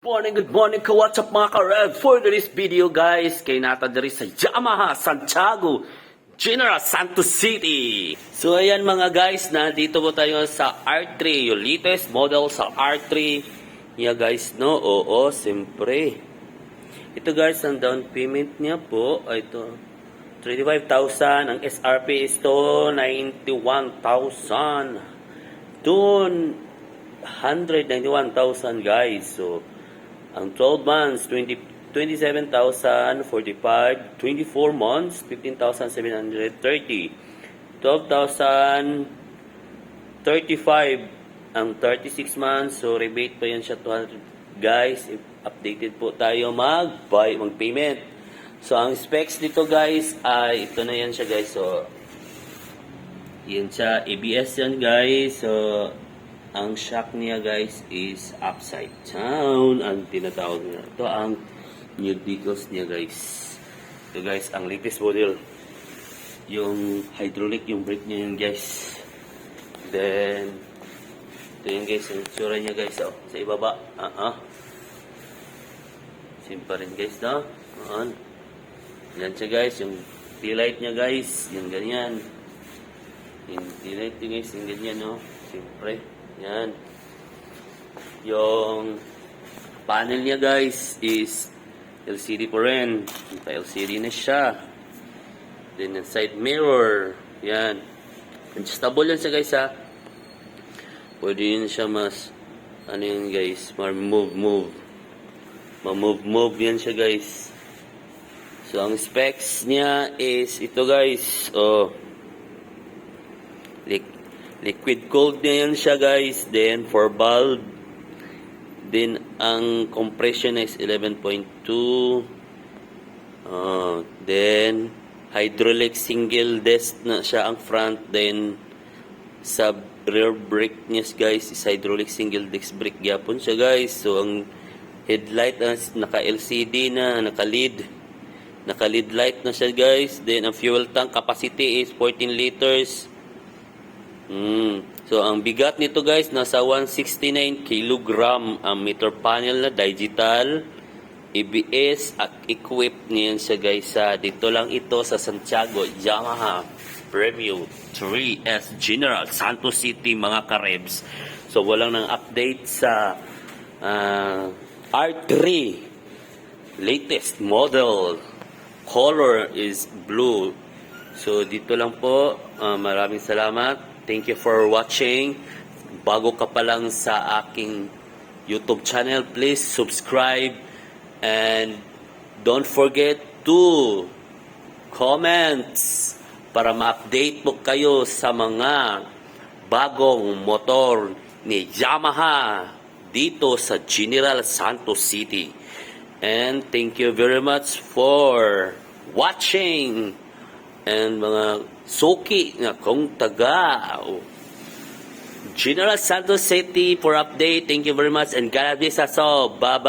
Good morning, what's up mga ka-rev? For this video guys, kay nata diri sa Yamaha Santiago General Santos City. So ayan mga guys, nandito po tayo sa R3, yung latest model sa R3. Yeah guys, no? Oo, siyempre. Ito guys, ang down payment niya po ay ito 35,000. Ang SRP is to 91,000. Doon 191,000 guys. So ang 12 months, 27,045. 24 months, 15,730. 12,035 ang 36 months. So, rebate pa yan siya 200. Guys, if updated po tayo mag-payment. So, ang specs dito guys, ay ito na yan siya guys. So, yan siya. ABS yan guys. So, ang shock niya guys is upside down. Ang tinatawag niya. Ito ang new decals niya guys. Ito guys, ang latest model. Yung hydraulic, yung brake niya yun guys. Then, ito yung guys, yung tsura niya guys. Oh, sa ibaba. Same pa rin guys, no? Yan siya guys, yung taillight niya guys. Yung ganyan. Yung taillight niya guys, yung ganyan, no? Siyempre. Yan. Yung panel niya guys is LCD po rin. LCD na siya. Then yung side mirror. Yan. Adjustable yan siya guys ha. Pwede yun siya mas ano yun guys. Ma-move. Ma-move yan siya guys. So ang specs niya is ito guys. Oh. Liquid cooled na yan siya guys. Then 4 valve. Then ang compression is 11.2. Then hydraulic single disc na siya ang front. Then sa rear brake niya guys is hydraulic single disc brake gyapon siya guys. So ang headlight naka LCD na, naka LED light na siya guys. Then ang fuel tank capacity is 14 liters. So, ang bigat nito guys, nasa 169 kilogram. Ang meter panel na digital, ABS at equipped niyan siya guys. Dito lang ito sa Santiago, Yamaha Premium 3S General Santos City mga karebs. So, walang nang update sa R3 latest model. Color is blue. So, dito lang po. Maraming salamat. Thank you for watching. Bago ka pa lang sa aking YouTube channel, please subscribe and don't forget to comments para ma-update po kayo sa mga bagong motor ni Yamaha dito sa General Santos City. And thank you very much for watching. And mga suki nga kung taga General Santos City for update. Thank you very much and God bless us all. Bye-bye.